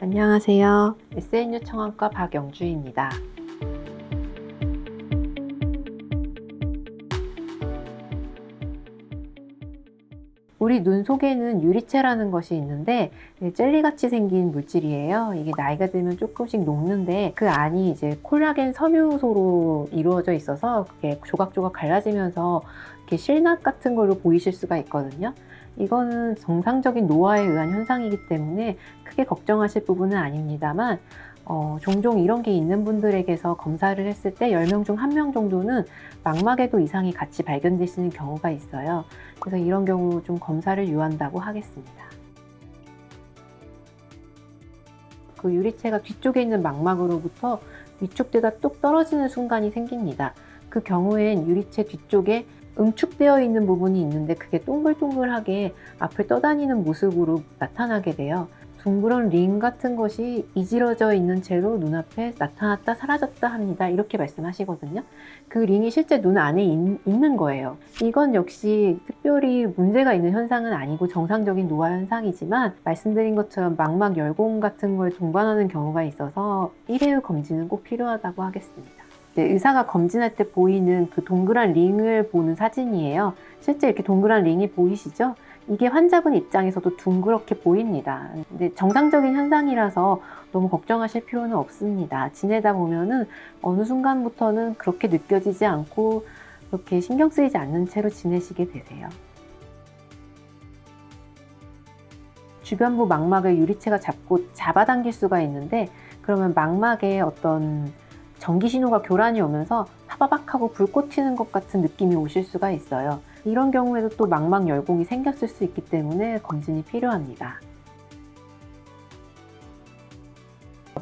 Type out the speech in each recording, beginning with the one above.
안녕하세요. SNU 청안과 박영주입니다. 우리 눈 속에는 유리체라는 것이 있는데 젤리같이 생긴 물질이에요. 이게 나이가 들면 조금씩 녹는데 그 안이 이제 콜라겐 섬유소로 이루어져 있어서 그게 조각조각 갈라지면서 이렇게 실납 같은 걸로 보이실 수가 있거든요. 이거는 정상적인 노화에 의한 현상이기 때문에 크게 걱정하실 부분은 아닙니다만 종종 이런 게 있는 분들에게서 검사를 했을 때 10명 중 1명 정도는 망막에도 이상이 같이 발견되시는 경우가 있어요. 그래서 이런 경우 좀 검사를 유한다고 하겠습니다. 그 유리체가 뒤쪽에 있는 망막으로부터 위축되다 뚝 떨어지는 순간이 생깁니다. 그 경우엔 유리체 뒤쪽에 응축되어 있는 부분이 있는데 그게 동글동글하게 앞을 떠다니는 모습으로 나타나게 돼요. 둥그런 링 같은 것이 이질러져 있는 채로 눈앞에 나타났다 사라졌다 합니다. 이렇게 말씀하시거든요. 그 링이 실제 눈 안에 있는 거예요. 이건 역시 특별히 문제가 있는 현상은 아니고 정상적인 노화 현상이지만 말씀드린 것처럼 망막 열공 같은 걸 동반하는 경우가 있어서 1회 검진은 꼭 필요하다고 하겠습니다. 의사가 검진할 때 보이는 그 동그란 링을 보는 사진이에요. 실제 이렇게 동그란 링이 보이시죠? 이게 환자분 입장에서도 둥그렇게 보입니다. 근데 정상적인 현상이라서 너무 걱정하실 필요는 없습니다. 지내다 보면은 어느 순간부터는 그렇게 느껴지지 않고 그렇게 신경 쓰이지 않는 채로 지내시게 되세요. 주변부 망막을 유리체가 잡아당길 수가 있는데 그러면 망막에 어떤 전기 신호가 교란이 오면서 파바박 하고 불꽃 튀는 것 같은 느낌이 오실 수가 있어요. 이런 경우에도 또 망막 열공이 생겼을 수 있기 때문에 검진이 필요합니다.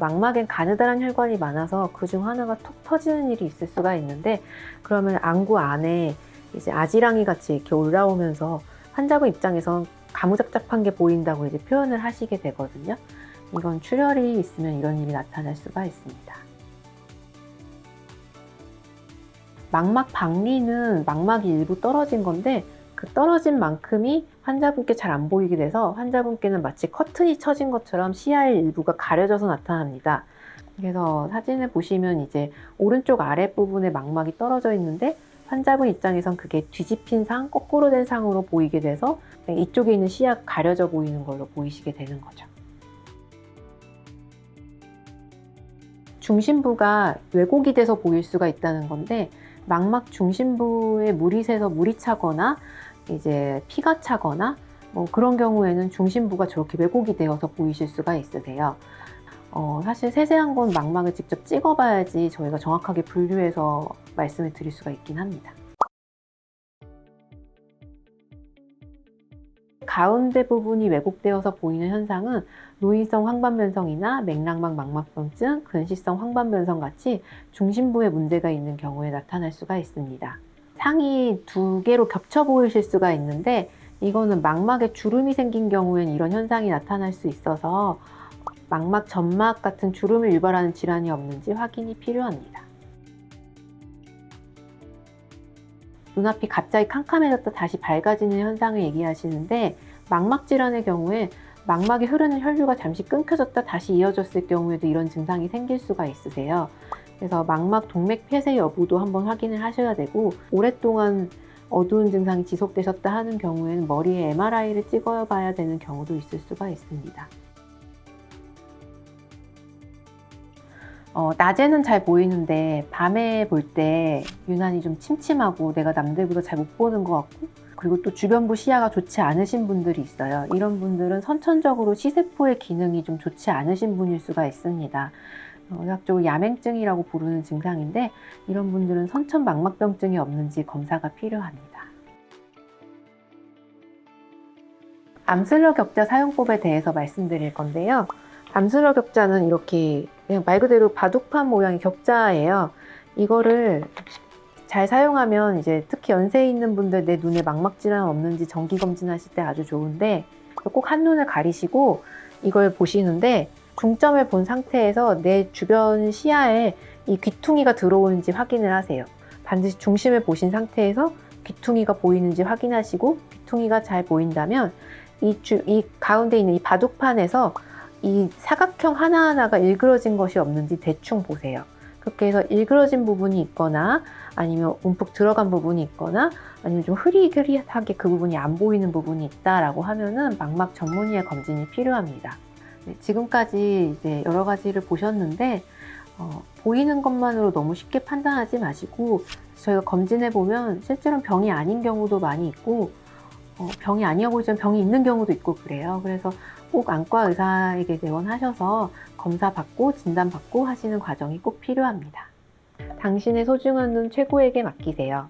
망막엔 가느다란 혈관이 많아서 그중 하나가 톡 터지는 일이 있을 수가 있는데 그러면 안구 안에 이제 아지랑이 같이 이렇게 올라오면서 환자분 입장에선 가무잡잡한 게 보인다고 이제 표현을 하시게 되거든요. 이건 출혈이 있으면 이런 일이 나타날 수가 있습니다. 망막 박리는 망막이 일부 떨어진 건데 그 떨어진 만큼이 환자분께 잘 안 보이게 돼서 환자분께는 마치 커튼이 쳐진 것처럼 시야의 일부가 가려져서 나타납니다. 그래서 사진을 보시면 이제 오른쪽 아랫부분에 망막이 떨어져 있는데 환자분 입장에선 그게 뒤집힌 상, 거꾸로 된 상으로 보이게 돼서 이쪽에 있는 시야가 가려져 보이는 걸로 보이시게 되는 거죠. 중심부가 왜곡이 돼서 보일 수가 있다는 건데 망막 중심부에 물이 새서 물이 차거나 이제 피가 차거나 뭐 그런 경우에는 중심부가 저렇게 왜곡이 되어서 보이실 수가 있으세요. 사실 세세한 건 망막을 직접 찍어봐야지 저희가 정확하게 분류해서 말씀을 드릴 수가 있긴 합니다. 가운데 부분이 왜곡되어서 보이는 현상은 노인성 황반변성이나 맥락막 망막병증, 근시성 황반변성 같이 중심부에 문제가 있는 경우에 나타날 수가 있습니다. 상이 두 개로 겹쳐 보이실 수가 있는데 이거는 망막에 주름이 생긴 경우엔 이런 현상이 나타날 수 있어서 망막 점막 같은 주름을 유발하는 질환이 없는지 확인이 필요합니다. 눈앞이 갑자기 캄캄해졌다 다시 밝아지는 현상을 얘기하시는데 망막 질환의 경우에 망막에 흐르는 혈류가 잠시 끊겨졌다 다시 이어졌을 경우에도 이런 증상이 생길 수가 있으세요. 그래서 망막 동맥 폐쇄 여부도 한번 확인을 하셔야 되고 오랫동안 어두운 증상이 지속되셨다 하는 경우에는 머리에 MRI를 찍어봐야 되는 경우도 있을 수가 있습니다. 낮에는 잘 보이는데 밤에 볼 때 유난히 좀 침침하고 내가 남들보다 잘 못 보는 것 같고 그리고 또 주변부 시야가 좋지 않으신 분들이 있어요. 이런 분들은 선천적으로 시세포의 기능이 좀 좋지 않으신 분일 수가 있습니다. 의학적으로 야맹증이라고 부르는 증상인데 이런 분들은 선천 망막병증이 없는지 검사가 필요합니다. 암슬러 격자 사용법에 대해서 말씀드릴 건데요. 암슬러 격자는 이렇게 그냥 말 그대로 바둑판 모양의 격자예요. 이거를 잘 사용하면 이제 특히 연세 있는 분들 내 눈에 망막 질환 없는지 정기 검진하실 때 아주 좋은데 꼭 한눈을 가리시고 이걸 보시는데 중점을 본 상태에서 내 주변 시야에 이 귀퉁이가 들어오는지 확인을 하세요. 반드시 중심을 보신 상태에서 귀퉁이가 보이는지 확인하시고 귀퉁이가 잘 보인다면 이 가운데 있는 이 바둑판에서 이 사각형 하나하나가 일그러진 것이 없는지 대충 보세요. 그렇게 해서 일그러진 부분이 있거나 아니면 움푹 들어간 부분이 있거나 아니면 좀 흐릿흐릿하게 그 부분이 안 보이는 부분이 있다라고 하면은 망막 전문의의 검진이 필요합니다. 네, 지금까지 이제 여러 가지를 보셨는데 보이는 것만으로 너무 쉽게 판단하지 마시고 저희가 검진해 보면 실제로는 병이 아닌 경우도 많이 있고 병이 아니어 보이지만 병이 있는 경우도 있고 그래요. 그래서 꼭 안과 의사에게 내원하셔서 검사 받고 진단 받고 하시는 과정이 꼭 필요합니다. 당신의 소중한 눈 최고에게 맡기세요.